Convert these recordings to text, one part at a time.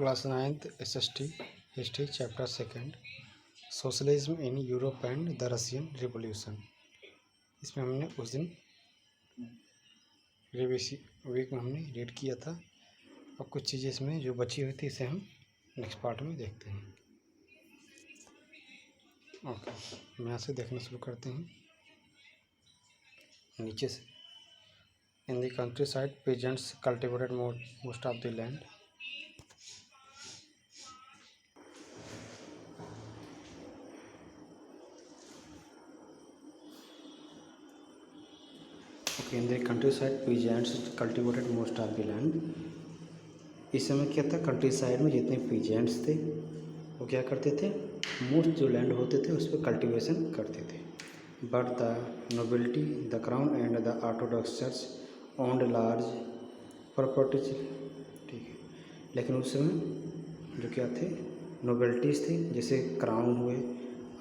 Class 9th SST history chapter second socialism in Europe and the Russian revolution. इसमें हमने उस दिन week में हमने रीड किया था। अब कुछ चीज़ें इसमें जो बची हुई थी इसे हम नेक्स्ट पार्ट में देखते हैं। ओके, हम यहाँ से देखना शुरू करते हैं नीचे से। In the country side peasants cultivated most of the land. In the country side peasants cultivated most of the land. इस समय क्या था, कंट्री साइड में जितने पीजेंट्स थे वो क्या करते थे, मोस्ट जो लैंड होते थे उस पर कल्टिवेशन करते थे। But the nobility, the crown and the Orthodox church owned large properties. ठीक है, लेकिन उस समय जो क्या थे, नोबिलिटीज़ थे, जैसे क्राउन हुए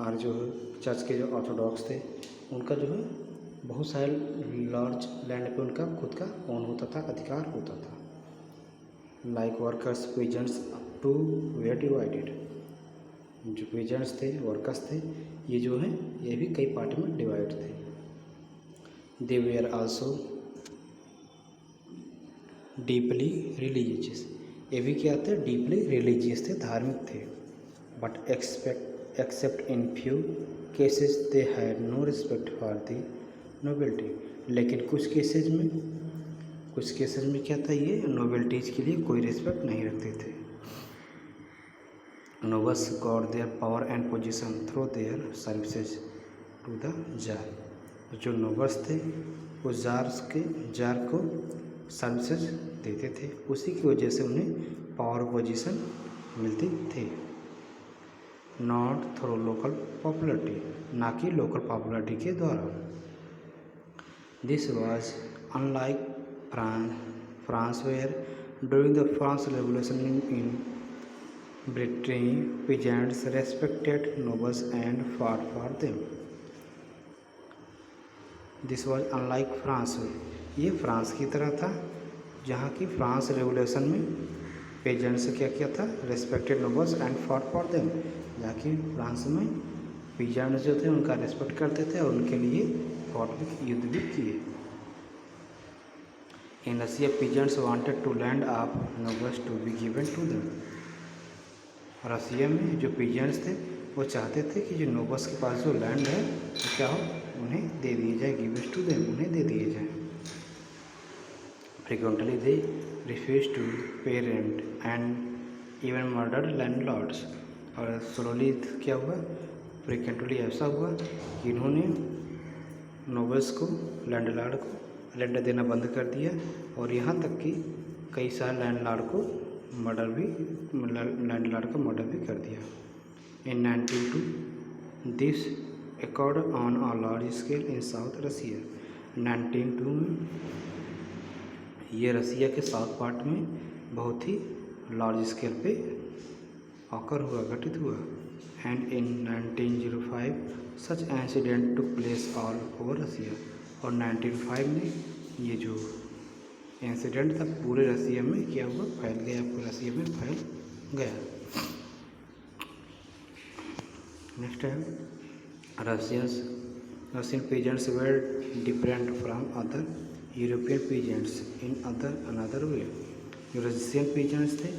और जो चर्च के जो ऑर्थोडॉक्स थे उनका जो है बहुत सारे लार्ज लैंड पे उनका खुद का ओन होता था, अधिकार होता था। Like workers peasants up to were divided. जो पीजेंट्स थे, वर्कर्स थे, ये जो है ये भी कई पार्ट में डिवाइड थे। They were also deeply religious. ये भी क्या थे, डीपली रिलीजियस थे, धार्मिक थे। But except in few cases they had no respect for the nobility. लेकिन कुछ केसेज में क्या था, ये नोबिलिटीज़ के लिए कोई रिस्पेक्ट नहीं रखते थे। Nobles got their power and position through their services to the tsar. जो नोबल्स थे वो जार को सर्विसेज देते थे, उसी की वजह से उन्हें पावर पोजीशन मिलती थी। नॉट थ्रू लोकल पॉपुलरिटी, ना कि लोकल पॉपुलरिटी के द्वारा। This was unlike France where during the French Revolution in Britain peasants respected nobles and fought for them. This was unlike France, ये फ्रांस की तरह था जहाँ की फ्रांस रेवोल्यूशन में पेजेंट्स से क्या किया था, respected nobles and fought for them. जहाँ की फ्रांस में पेजेंट्स जो थे उनका रेस्पेक्ट करते थे और उनके लिए युद्ध भी किए। In Russia peasants wanted to land of nobles to be given to them. Russia में जो पीजेंट्स थे वो चाहते थे कि जो नोबल्स के पास जो लैंड है वो क्या हो, उन्हें दे दिए जाए, गिवन टू देम, उन्हें दे दिए जाए। फ्रीक्वेंटली दे रिफ्यूज टू पे rent and even murder landlords. और स्लोली क्या हुआ, फ्रीक्वेंटली ऐसा हुआ कि इन्होंने नोबल्स को, लैंडलॉर्ड को लैंड देना बंद कर दिया और यहाँ तक कि कई सारे लैंडलॉर्ड का मर्डर भी कर दिया। In 1902 this occurred on a large scale in south Russia. 1902 में ये रसिया के साउथ पार्ट में बहुत ही लार्ज स्केल पे ऑकर हुआ, घटित हुआ। And in 1905 such incident took place all over Russia. और 1905 में ये जो इंसिडेंट था पूरे रसिया में क्या हुआ, फैल गया, पूरे रसिया में फैल गया। नेक्स्ट है Russian peasants were different from other European peasants in another way. जो रशियन पीजेंट्स थे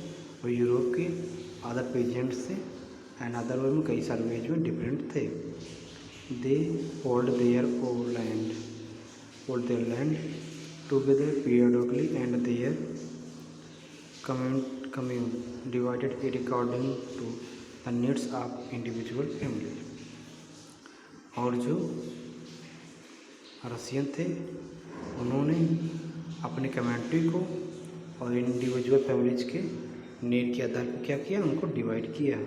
वो यूरोप के अदर पीजेंट्स थे एंड अदर वे में कई सारे वेज में डिफरेंट थे। They hold their land together periodically and their commune divided it according to the needs of individual family। और जो रसियन थे उन्होंने अपनी कम्युनिटी को और इंडिविजुअल फैमिलीज के नीड के आधार पर क्या किया, उनको डिवाइड किया।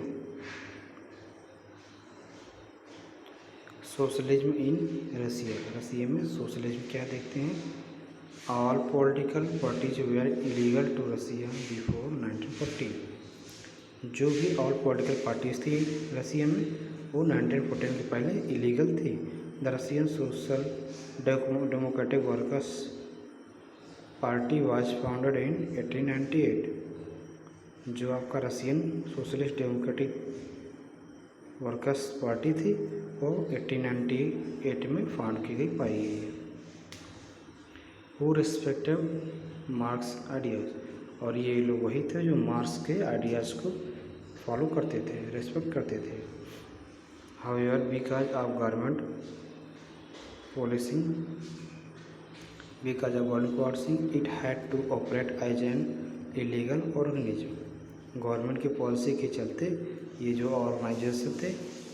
सोशलिज्म इन रसिया में सोशलिज्म क्या देखते हैं, all political parties were illegal to Russia before 1914। जो भी ऑल पॉलिटिकल पार्टीज थी रसिया में वो 1914 के पहले इलीगल थी। The Russian social democratic workers party was founded in 1898। जो आपका Russian socialist democratic workers party थी वो 1898 में फाउंड की गई पाई गई है। हु रिस्पेक्टेड मार्क्स आइडियाज, और ये लोग वही थे जो मार्क्स के आइडियाज़ को फॉलो करते थे, रिस्पेक्ट करते थे। However because of government policing it had to operate as an illegal organism. Government की पॉलिसी के चलते ये जो ऑर्गेनाइजेशन थे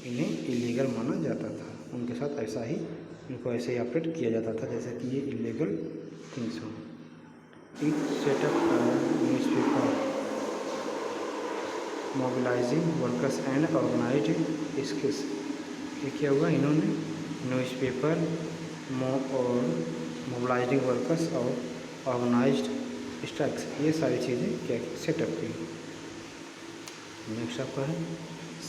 इन्हें इलीगल माना जाता था, उनके साथ ऐसा ही इनको ऐसे ही ऑपरेट किया जाता था जैसे कि ये इलीगल थिंग्स हों। It set up newspaper mobilising workers and organised skills. ये क्या हुआ, इन्होंने न्यूज़पेपर और मोबिलाइजिंग वर्कर्स और ऑर्गेनाइज्ड स्ट्राइक्स ये सारी चीज़ें क्या सेटअप की। नेक्स्ट आपका है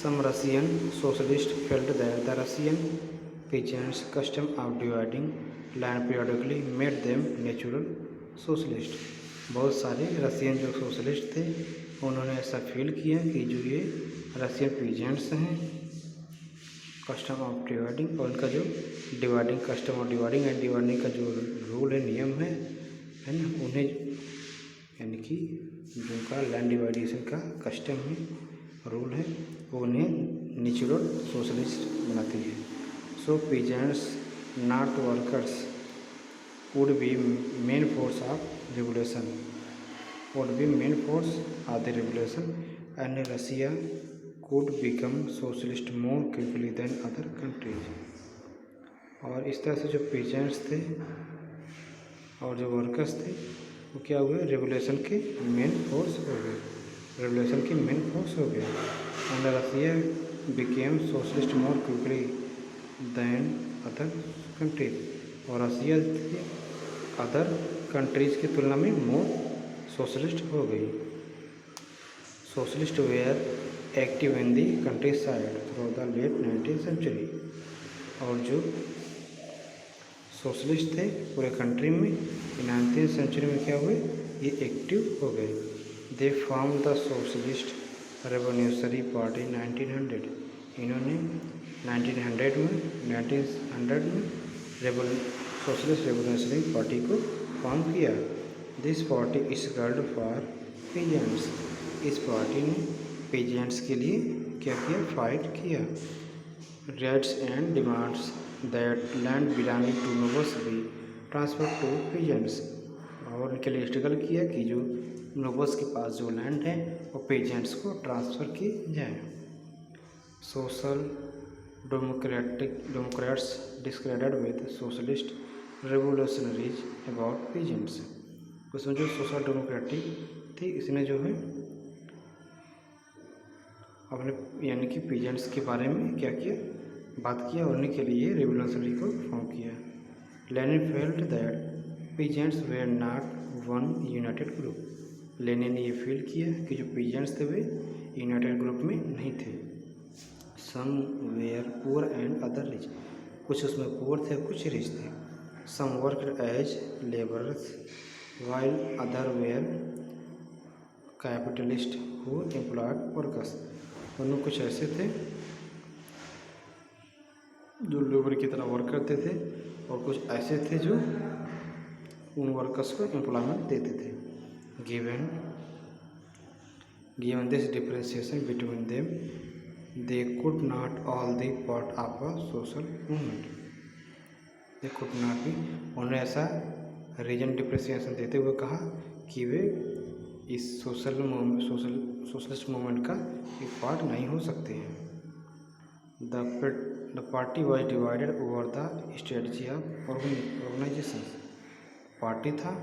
some Russian socialist felt that the Russian peasants custom of dividing land periodically made them natural socialist। बहुत सारे रशियन जो सोशलिस्ट थे उन्होंने ऐसा फील किया कि जो ये रशियन पीजेंट्स हैं कस्टम ऑफ डिवाइडिंग, और उनका जो dividing custom of dividing and dividing का जो रूल है, नियम है ना, उन्हें यानी कि जो उनका लैंड डिवाइडेशन का कस्टम है, रूल है, वो उन्हें नेचुरल सोशलिस्ट बनाती है। So peasants, not workers, would be main force of revolution. Would be main force of the revolution, and Russia could become socialist more quickly than other countries। और इस तरह से जो peasants थे और जो वर्कर्स थे वो क्या हुए, रेवोल्यूशन के मेन फोर्स हो गए, रेवोल्यूशन के मेन फोर्स हो गए। And Russia became socialist more quickly than other countries, और रशिया अदर कंट्रीज़ की तुलना में मोर सोशलिस्ट हो गई। Socialist were active in the countryside through the late 19th century, और जो सोशलिस्ट थे पूरे कंट्री में 19th सेंचुरी में क्या हुए, ये एक्टिव हो गए। They form the socialist revolutionary party 1900। इन्होंने 1900 में सोशलिस्ट रेवोल्यूशनरी पार्टी को फॉर्म किया। This party is girled for peasants. इस पार्टी ने पीजेंट्स के लिए क्या किया, फाइट किया। Rights and demands that land belonging to nobles be transfer to peasants, और उनके लिए स्ट्रगल किया कि जो नोबल्स के पास जो लैंड है वो पीजेंट्स को ट्रांसफ़र की जाए। Social Democrats discredited with socialist revolutionaries about peasants. उसमें जो सोशल डेमोक्रेटिक थी इसने जो है अपने यानी कि पीजेंट्स के बारे में क्या किया, बात किया, और उन्हीं के लिए रेवोल्यूशनरी को फॉर्म किया। Lenin felt that peasants were not one united group. Lenin ने ये फील किया कि जो पीजेंट्स थे वे यूनाइटेड ग्रुप में नहीं थे। Some were poor and other rich, कुछ उसमें पुअर थे, कुछ रिच थे। Some worked as labourers while other were capitalist who employed workers. उनमें कुछ ऐसे थे जो लेबर की तरह वर्क करते थे, और कुछ ऐसे थे जो उन वर्कर्स को एम्प्लॉयमेंट देते थे। Given this differentiation between them they could not all the part of a social movement। they could not be, उन्होंने ऐसा रीजन डिफ्रेंशिएशन देते हुए कहा कि वे इस सोशलिस्ट मूवमेंट का एक पार्ट नहीं हो सकते हैं। The party was divided over the strategy of organisation. Party था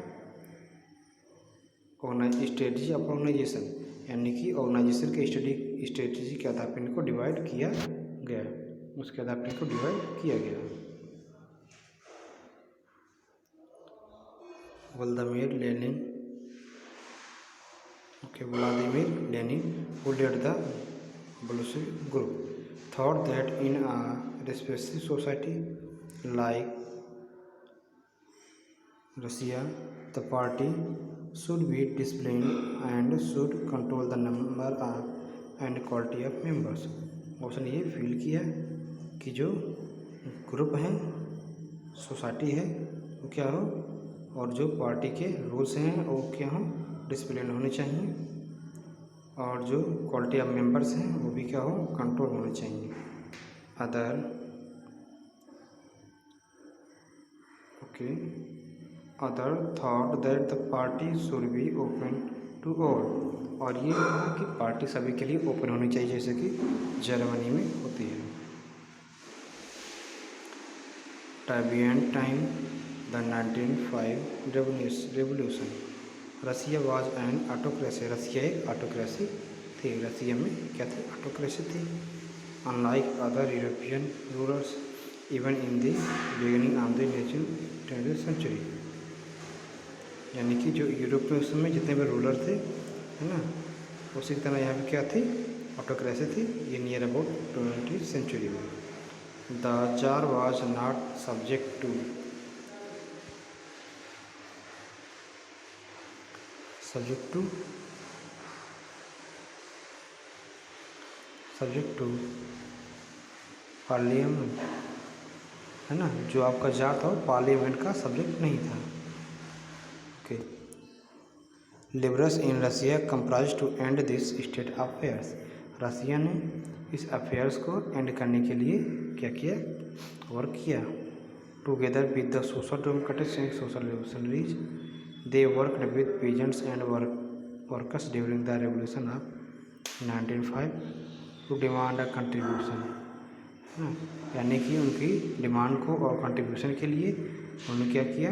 स्ट्रेटजी ऑफ ऑर्गेनाइजेशन, यानी कि ऑर्गेनाइजेशन के स्ट्रेटजी के आधार पर इनको डिवाइड किया गया, उसके आधार पर इनको डिवाइड किया गया। Vladimir Lenin who led the Bolshevik group thought that in a repressive society like Russia the party should be disciplined and should control the number and quality of members। Option ये feel किया कि जो group हैं, society है, वो क्या हो, और जो पार्टी के रूल्स हैं वो क्या हो, डिसिप्लिन होने चाहिए, और जो क्वालिटी ऑफ मेंबर्स हैं वो भी क्या हो, कंट्रोल होने चाहिए। Other thought that the party should be open to all. और ये कहा कि पार्टी सभी के लिए ओपन होनी चाहिए, जैसे कि जर्मनी में होती है। टाइबियन टाइम द 1905 रेवोल्यूशन। Russia was an autocracy. Russia एक ऑटोक्रेसी थी। रसिया में क्या थी, ऑटोक्रेसी थी। Unlike other European rulers even in the beginning of the 20th century. यानी कि जो यूरोप में उस समय जितने भी रूलर थे, है ना, उसी की तरह यहाँ पे क्या थी, ऑटोक्रेसी थी। ये नियर अबाउट 20th सेंचुरी में। The tsar was not subject to parliament, है ना। जो आपका जार था वो पार्लियामेंट का सब्जेक्ट नहीं था। Okay. Liberals in Russia comprise to end this state affairs. Russia ने इस अफेयर्स को एंड करने के लिए क्या किया, वर्क किया। Together with the social democrats and social revolutionaries they worked with peasants and workers during the revolution of 1905 to demand a contribution. यानी कि उनकी डिमांड को और कंट्रीब्यूशन के लिए उन्होंने क्या किया,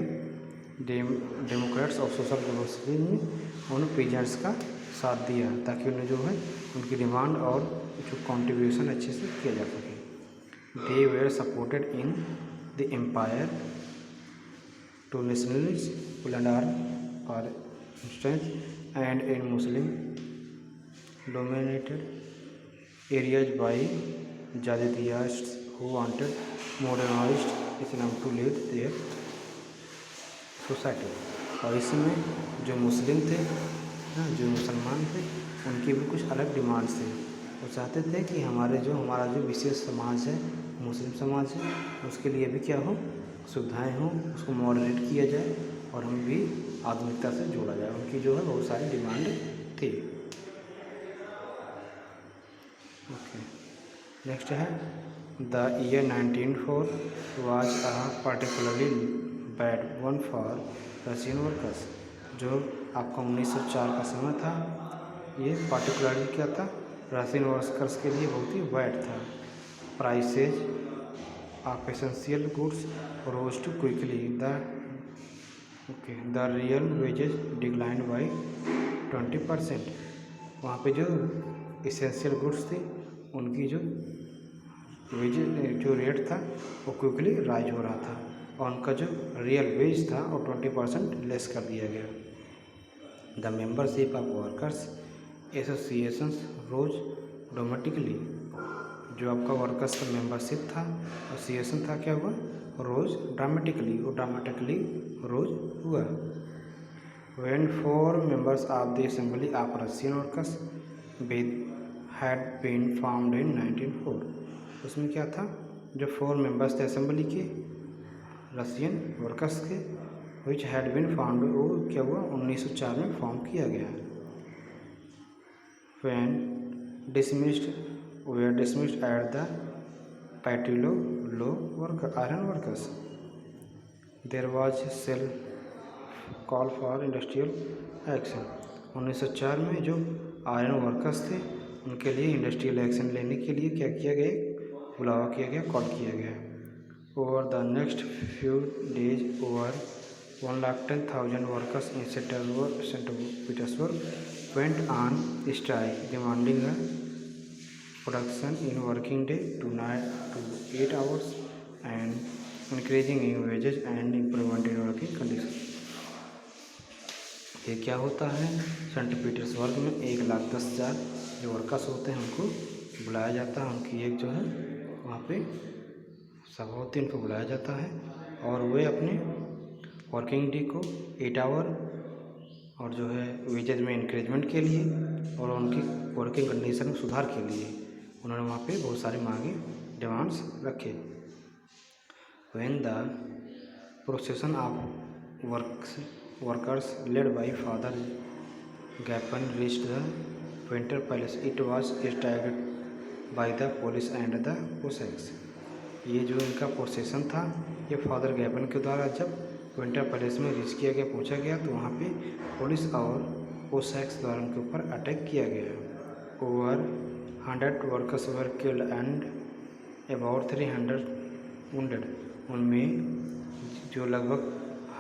डेमोक्रेट्स और सोशल रेवोल्यूशन में उन्होंने पीजेंट्स का साथ दिया, ताकि उन्हें जो है उनकी डिमांड और जो कंट्रीब्यूशन अच्छे से किया जा सके। They were supported in the empire to nationalist पुलंडार for instance and in Muslim dominated areas by Jadidists who wanted modernized Islam to lead their society। और इसमें जो मुस्लिम थे, जो मुसलमान थे, उनकी भी कुछ अलग डिमांड्स थे। वो चाहते थे कि हमारा जो विशेष समाज है, मुस्लिम समाज है, उसके लिए भी क्या हो, सुविधाएं हों, उसको मॉडरेट किया जाए और हम भी आधुनिकता से जोड़ा जाए। उनकी जो है बहुत सारी डिमांड थी। ओके, नेक्स्ट है the year 1904 was a particularly bad one for Russian workers. जो आपका 1904 का समय था, ये पार्टिकुलरली क्या था, रशियन वर्कर्स के लिए बहुत ही बैड था। Prices of essential goods rose too quickly. The real wages declined by 20%। वहाँ पे जो एसेंशियल गुड्स थी, उनकी जो रेट था वो क्विकली राइज हो रहा था, और उनका जो रियल वेज था वो 20% लेस कर दिया गया। The membership of workers associations rose dramatically. जो आपका वर्कर्स का मेंबरशिप था, एसोसिएशन था, क्या हुआ, रोज ड्रामेटिकली रोज हुआ। When 4 members of the assembly of Russian workers had been formed in 1904। उसमें क्या था, जो 4 members थे असेंबली के, रशियन वर्कर्स के, विच हैड बीन फॉर्म्ड, वो क्या हुआ, 1904 में फॉर्म किया गया। When dismissed at the Putilov iron workers there was self call for industrial action. 1904 में जो आयरन वर्कर्स थे, उनके लिए इंडस्ट्रियल एक्शन लेने के लिए क्या किया गया, बुलावा किया गया, कॉल किया गया। Over the next few days over 110,000 workers in Saint Petersburg went on strike demanding a production in working day to 8 hours and increasing in wages and improvement in working conditions। ये क्या होता है, Saint Petersburg में 1,10,000 जो workers होते हैं उनको बुलाया जाता है। उनकी एक जो है वहाँ पे सभा होती है, उनको बुलाया जाता है, और वे अपने वर्किंग डे को 8 आवर और जो है वेजेज में इंक्रीजमेंट के लिए और उनकी वर्किंग कंडीशन में सुधार के लिए उन्होंने वहाँ पे बहुत सारी मांगे डिमांड्स रखे। When the procession of workers led by father Gapon reached the winter palace it was attacked by the police and the Cossacks. ये जो इनका प्रोसेशन था ये फादर गैपन के द्वारा जब विंटर पैलेस में रीच किया गया, पहुंचा गया, तो वहाँ पे पुलिस और कोसैक्स द्वारा उनके ऊपर अटैक किया गया। Over 100 workers were killed and about 300 wounded. उनमें जो लगभग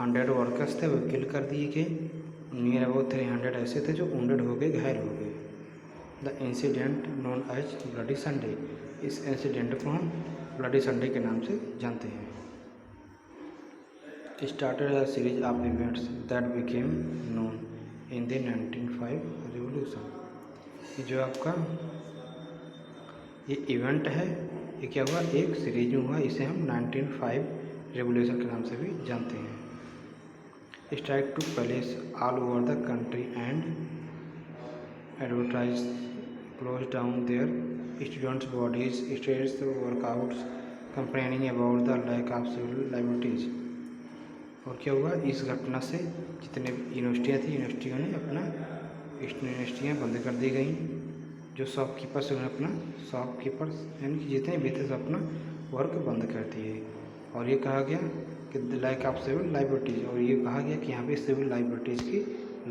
100 वर्कर्स थे वो किल कर दिए गए, नियर अबाउट 300 ऐसे थे जो वुंडेड हो गए, घायल हो गए। The incident known as bloody Sunday. इस इंसिडेंट को हम ब्लडी संडे के नाम से जानते हैं। Started a series of events that became known in the 1905 revolution। ये जो आपका ये इवेंट है ये क्या हुआ, एक सीरीज में हुआ, इसे हम 1905 रेवोल्यूशन के नाम से भी जानते हैं। Strike to place all over the country and advertise close down their students bodies states workouts complaining about the lack of civil liabilities. और क्या हुआ, इस घटना से जितने यूनिवर्सिटियाँ थी यूनिवर्सिटियों ने अपना यूनिवर्सिटियाँ बंद कर दी गई। जो शॉपकीपर्स उन्होंने अपना शॉपकीपर्स यानी कि जितने भी थे अपना वर्क बंद कर दिए। और ये कहा गया कि लैक ऑफ सिविल लाइबिलिटीज, और ये कहा गया कि यहाँ पे सिविल लाइबिलिटीज की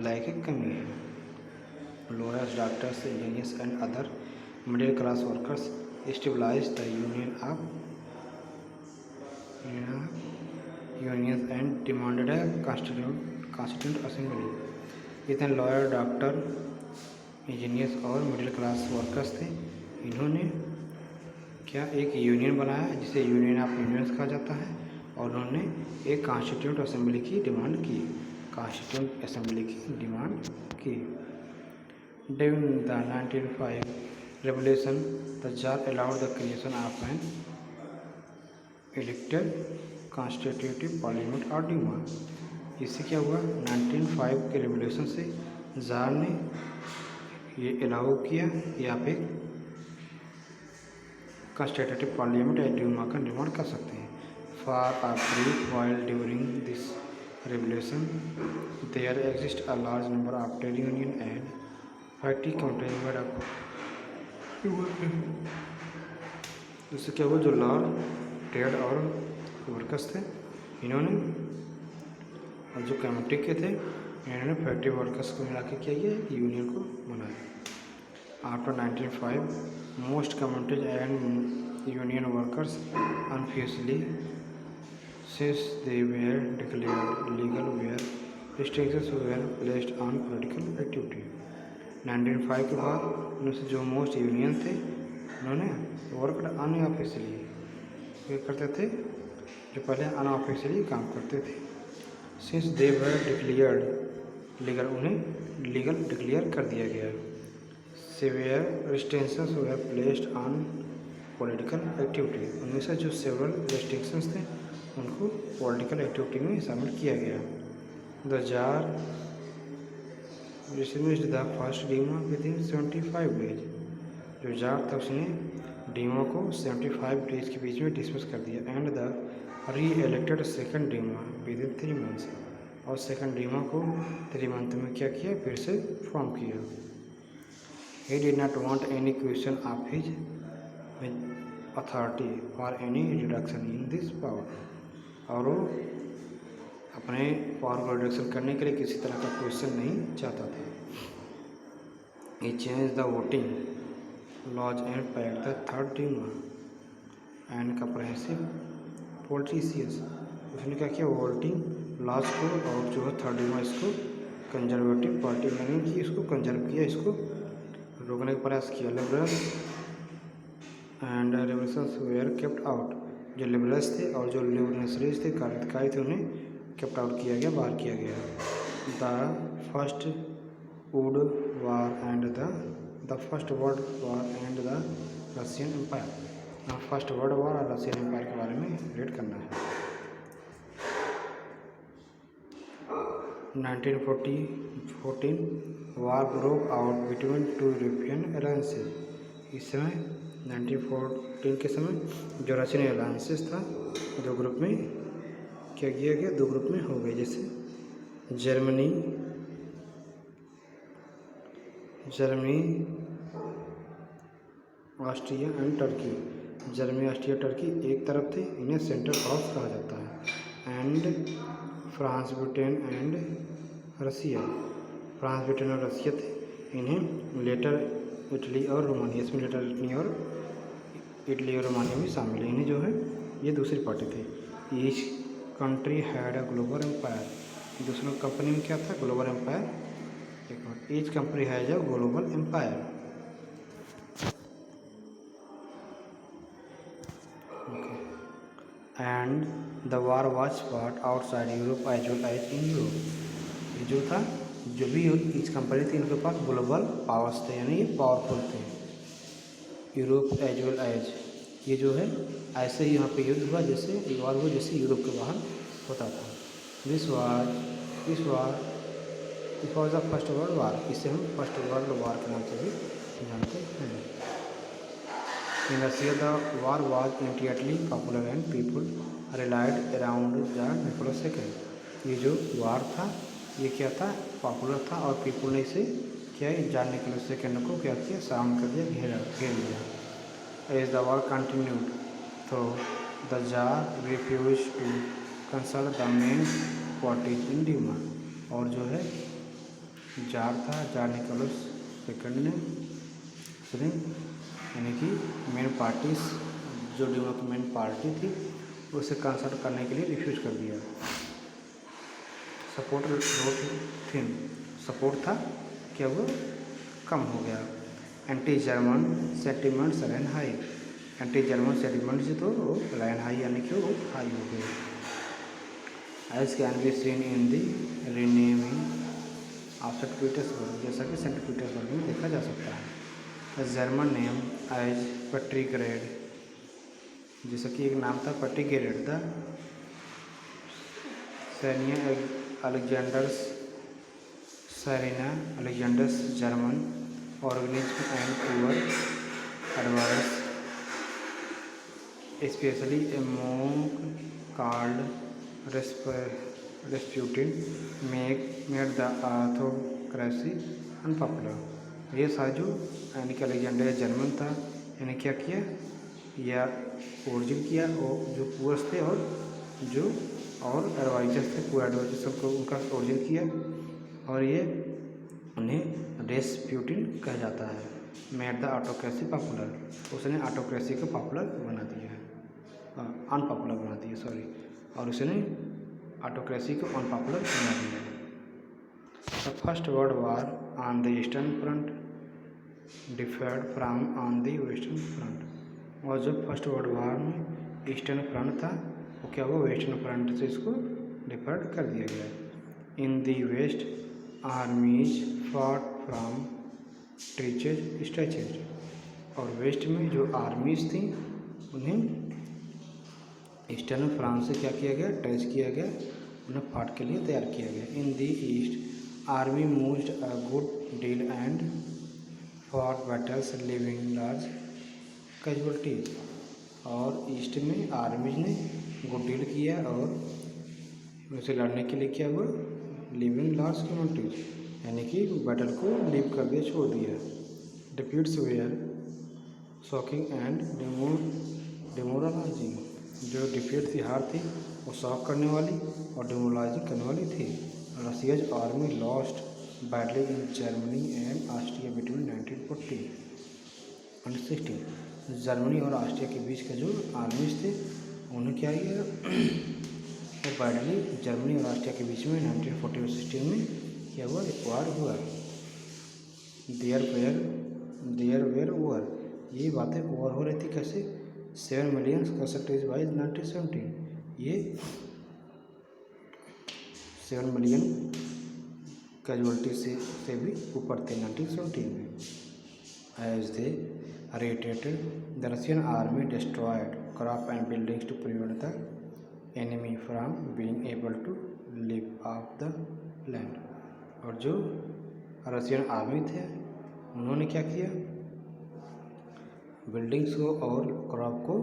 लैक कमी है। Lawyers, doctors, engineers and other middle class workers stabilise the unions and demanded है कॉन्स्टिट्यूंट असेंबली। जितने लॉयर, डॉक्टर, इंजीनियर्स और मिडिल क्लास वर्कर्स थे इन्होंने क्या एक यूनियन बनाया जिसे यूनियन ऑफ यूनियंस कहा जाता है, और उन्होंने एक कॉन्स्टिट्यूंट असेंबली की डिमांड की, कॉन्स्टिट्यूंट असेंबली की डिमांड की। During the 1905 revolution the jar allowed the creation of an elected constitutive parliament और डीमा। इससे क्या हुआ, 1905 के रेवोल्यूशन से जार ने ये अलाउ किया कि आप एक कॉन्स्टिट्यूटिव पार्लियामेंट या डीमा का निर्माण कर सकते हैं। For a brief while during this revolution there exist a large number of trade union and party counter. इससे क्या हुआ, जो लॉ, ट्रेड और वर्कर्स थे इन्होंने और जो कमेटी के थे इन्होंने फैक्ट्री वर्कर्स को मिला के किया ये यूनियन को बनाया। After 1905 most communities and union workers unofficially since they were declared legal were restrictions were placed on political activity. 1905 के बाद उनसे जो मोस्ट यूनियन थे उन्होंने वर्कड अनऑफिशियली ये करते थे, जो पहले अनऑफिशियली काम करते थे। Since they were declared legal, उन्हें लीगल डिक्लेयर कर दिया गया। Severe restrictions were placed on political activity, उनमें से जो सेवरल रिस्ट्रिक्शंस थे उनको पॉलिटिकल एक्टिविटी में शामिल किया गया। The tsar dismissed the first Duma within 75 days. जो जार था उसने डीमा को 75 डेज के बीच में डिसमिस कर दिया। एंड द री एलेक्टेड सेकेंड डीमा विद इन 3 मंथ्स, और सेकेंड डीमा को 3 मंथ में क्या किया, फिर से फॉर्म किया। He did not want any question of his authority for any reduction in this power, और वो अपने पावर को रिडक्शन करने के लिए किसी तरह का क्वेश्चन नहीं चाहता था। He change the voting laws and packed the third Duma and comprehensive politicians. उसने क्या किया, वोटिंग लॉज को और जो है थर्ड डीमा इसको कंजर्वेटिव पार्टी यानी कि इसको कंजर्व किया, इसको रोकने का प्रयास किया। Liberals and revolutions were kept out. जो लिबरल्स थे और जो रेवोल्यूशनरीज थे, क्रांतिकारी थे, उन्हें केप्ट आउट किया गया, बाहर किया गया। The first world war and the first world war and the Russian empire. First world war और रशियन एम्पायर के बारे में रीड करना है। 1914 war broke out between two European alliances. इस समय 1914 के समय जो रशियन अलायंसेस था दो ग्रुप में क्या किया गया, दो ग्रुप में हो गए, जैसे Germany Austria and Turkey. Germany, Austria, Turkey एक तरफ थे, इन्हें सेंटर पावर्स कहा जाता है। And France, Britain and Russia, France, Britain और रसिया थे, इन्हें लेटर इटली और रोमानिया, इसमें लेटर इटली और रोमानिया भी शामिल है, इन्हें जो है ये दूसरी पार्टी थी। Each country had a global empire. दूसरी कंपनी में क्या था, global empire. Each country has a global empire. And the war was fought outside Europe as well as in Europe. ये जो था, जो भी ईच कंपनी थी इनके पास ग्लोबल पावर्स थे, यानी ये पावरफुल थे। यूरोप एज वेल एज, ये जो है ऐसे ही यहाँ पे युद्ध हुआ जैसे वार हुआ जैसे यूरोप के बाहर होता था। This was the first world वार। इसे हम फर्स्ट वर्ल्ड वार के नाम से भी जानते हैं। In Russia the war was immediately popular and people rallied around the Nicholas second. ये जो वार था ये क्या था, पॉपुलर था, और पीपल ने इसे क्या जान निकोलस सेकेंड को क्या किया, सराउंड कर दिया, घेर लिया। एज द वार कंटिन्यूड तो the tsar refuse to consult the main parties in Duma. और जो है जार था, जार निकोलस सेकेंड ने उसने यानी कि मेन पार्टीज, जो ड्यूमा की मेन पार्टी थी उसे कंसल्ट करने के लिए रिफ्यूज कर दिया। सपोर्ट था क्या वो कम हो गया। Anti German sentiments ran high. Anti German sentiments तो रैन हाई यानी कि वो हाई हो गए। As can be seen in the renaming of saint Petersburg, जैसा कि सेंट पीटर्सबर्ग में देखा जा सकता है। जर्मन नेम एज पेट्रीग्रेड, जैसा कि एक नाम था Petrograd. The Serena Alexander's German organism and poor adverse, especially a monk called Rasputin, made the autocracy unpopular। ये सारा जो यानी कि अलेक्जेंडर जर्मन था, यानी क्या किया या ओरिजिन किया, और जो पुअर्स थे और जो और एडवाइजर्स थे, पूरा एडवाइजर सबको उनका ओरिजिन किया, और ये उन्हें रेस्प्यूटिन कहा जाता है। मेड द ऑटोक्रेसी पॉपुलर, उसने ऑटोक्रेसी को पॉपुलर बना दिया है, अनपॉपुलर बना दिया सॉरी, और उसने ऑटोक्रेसी को अनपॉपुलर बना दिया। The first world war on the eastern front deferred from on the western front. और जो फर्स्ट वर्ल्ड वार में ईस्टर्न फ्रंट था वो क्या हुआ, वेस्टर्न फ्रंट से इसको डिफर्ड कर दिया गया। In the west armies fought from trenches stretches, और वेस्ट में जो आर्मीज थी उन्हें ईस्टर्न फ्रांस से क्या किया गया, टच किया गया, उन्हें फाट के लिए तैयार किया गया। In the east army moved a good deal and fought battles leaving large casualties, और ईस्ट में आर्मीज ने गुड डील किया और उसे लड़ने के लिए क्या हुआ, लिविंग लार्ज कैजुअल्टीज, यानी कि बैटल को लीव कर दिया, छोड़ दिया। Defeats were shocking and demoralising, जो डिफीट थी, हार थी, वो शॉक करने वाली और डिमोरलाइजिंग करने वाली थी। Russia's army lost बैटली in Germany and Austria between 1940 and 16। Germany और ऑस्ट्रिया के बीच का जो आर्मीज थे उन्हें क्या किया, वो बैटली जर्मनी और ऑस्ट्रिया के बीच में 1940 और 16 में क्या हुआ, एक वार हुआ। देयर वेयर वॉर, ये बातें वॉर हो रही थी कैसे, 7 मिलियन कैसेटेज बाई 1917, ये 7 मिलियन कैजुअल्टी से भी ऊपर थे 1917 में। As they retreated, the Russian army destroyed crop and buildings to prevent the enemy from being able to live off the land. और जो रशियन आर्मी थे उन्होंने क्या किया, बिल्डिंग्स को और क्रॉप को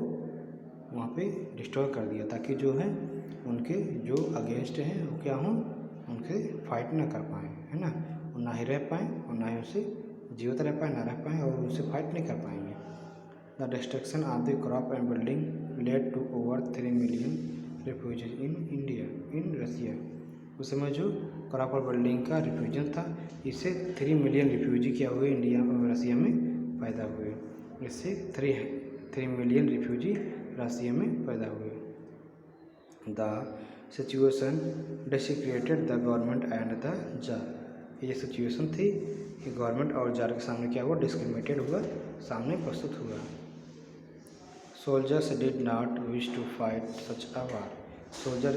वहाँ पे डिस्ट्रॉय कर दिया, ताकि जो है उनके जो अगेंस्ट हैं वो क्या हों, उनसे फाइट ना कर पाएँ, है ना, और ना ही रह पाएँ और ना ही उनसे जीवित रह पाएँ, ना रह पाएँ और उनसे फाइट नहीं कर पाएंगे। The destruction of the crop and building led to over 3 million refugees in India in Russia. उस समय जो क्रॉप और बिल्डिंग का रिफ्यूजन था, इससे 3 मिलियन रिफ्यूजी क्या हुए, इंडिया और रसिया में पैदा हुए। इससे 3 मिलियन रिफ्यूजी रसिया में पैदा हुए। The situation discredited the government and the tsar. ये सिचुएशन थी कि गवर्नमेंट और जार के सामने क्या हुआ, डिस्क्रिमिनेटेड हुआ, सामने प्रस्तुत हुआ। Soldiers did not wish to fight such a war. Soldier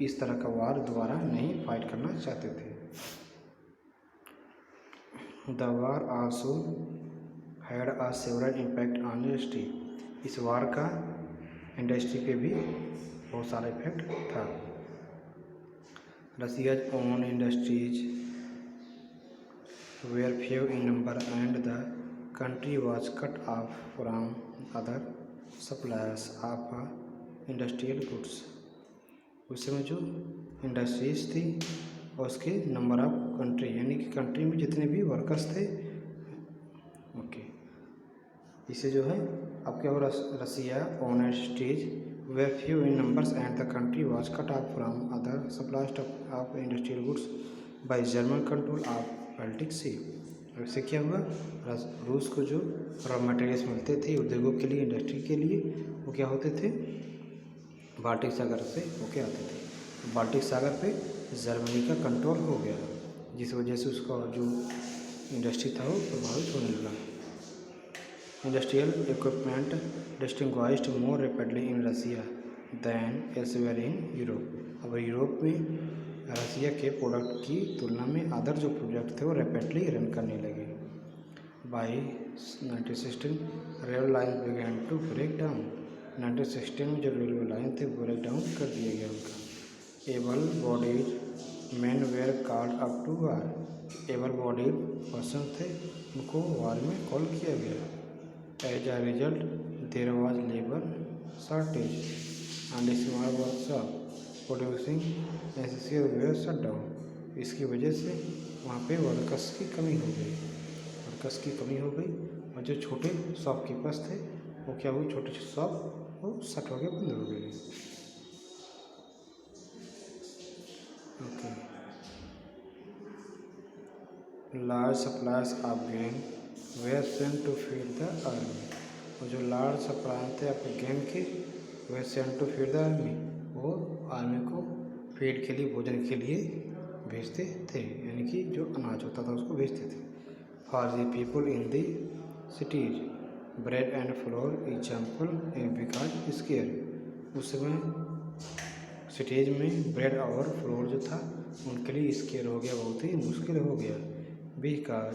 इस तरह का वार दोबारा नहीं फाइट करना चाहते थे। The war also had a several impact on industry. इस वार का इंडस्ट्री पे भी बहुत सारा इफेक्ट था। Russia's own industries were few in number and the country was cut off from other suppliers of industrial goods. उस समय जो इंडस्ट्रीज थी और उसके नंबर ऑफ कंट्री, यानी कि कंट्री में जितने भी वर्कर्स थे, ओके, इसे जो है अब क्या हो, Russia own industries were few in numbers and the country was cut off from other suppliers of industrial goods by German control of Baltic sea. इससे क्या हुआ, रूस को जो रॉ मटेरियल्स मिलते थे उद्योगों के लिए, इंडस्ट्री के लिए, वो क्या होते थे, बाल्टिक सागर से होके आते थे। बाल्टिक सागर पे जर्मनी का कंट्रोल हो गया, जिस वजह से उसका जो इंडस्ट्री था वो प्रभावित होने लगा। Industrial equipment distinguished more rapidly in Russia than elsewhere in Europe. अब यूरोप में रसिया के प्रोडक्ट की तुलना में अदर जो प्रोडक्ट थे वो रैपिडली रन करने लगे। By 1916 railway line began to break down. 1916 में जो रेलवे लाइन थे ब्रेक डाउन कर दिया गया उनका। Able bodies men were called up to war. Able bodied person थे, उनको वार में कॉल किया गया। As a result there was labour shortage and small workshop producing essential were shut down. इसकी वजह से वहाँ पे वर्कर्स की कमी हो गई, और जो छोटे शॉपकीपर्स थे वो क्या हुए, छोटे शॉप वो शट हो गए, बंद हो गए। Okay, large suppliers of game were sent to feed the army. और जो लार्ज सप्लायर थे आपके गेम के, were sent to feed the army, वो आर्मी को फीड के लिए, भोजन के लिए भेजते थे, यानी कि जो अनाज होता था उसको भेजते थे। For the people in the cities bread and floor example because square. उस समय सिटीज में ब्रेड और फ्लोर जो था उनके लिए स्केयर हो गया, बहुत ही मुश्किल हो गया। Because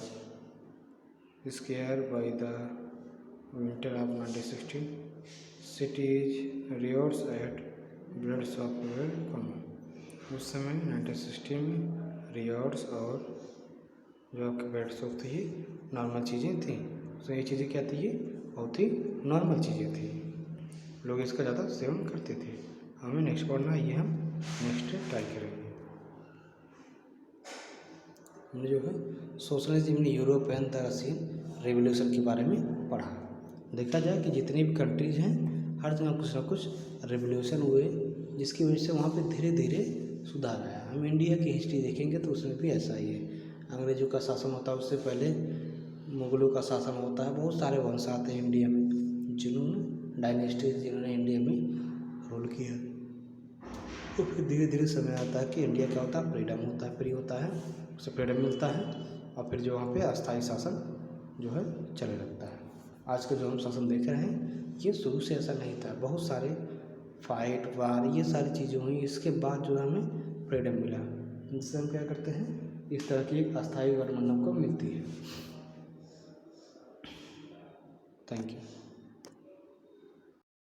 scarce by the winter of 1916 cities riots at bread shop were common. उस समय 1916 में रियोर्स और जो आपके ब्रेड शॉप थी ये नॉर्मल चीज़ें थी। तो ये चीज़ें क्या थी, ये बहुत ही नॉर्मल चीज़ें थी, लोग इसका ज़्यादा सेवन करते थे। हमें नेक्स्ट पढ़ना है, ये हम नेक्स्ट ट्राई करेंगे। हमने जो है socialism in Europe and the Russian revolution के बारे में पढ़ा। देखा जाए कि जितनी भी कंट्रीज हैं हर जगह कुछ ना कुछ रेवोल्यूशन हुए, जिसकी वजह से वहाँ पे धीरे धीरे सुधार आया। हम इंडिया की हिस्ट्री देखेंगे तो उसमें भी ऐसा ही है। अंग्रेज़ों का शासन होता है, उससे पहले मुग़लों का शासन होता है। बहुत सारे वंश आते हैं इंडिया में, जिन्होंने डायनेस्टीज, जिन्होंने इंडिया में रूल किया। तो फिर धीरे धीरे समय आता है कि इंडिया क्या होता है, फ्रीडम होता है, फ्री होता है, उसे फ्रीडम मिलता है, और फिर जो वहाँ पे अस्थायी शासन जो है चलने लगता है। आज का जो हम शासन देख रहे हैं ये शुरू से ऐसा नहीं था, बहुत सारे फाइट वार ये सारी चीज़ें हुई, इसके बाद जो हमें फ्रीडम मिला, जिससे हम क्या करते हैं, इस तरह की एक अस्थायी गवर्नमेंट हमको मिलती है। Thank you.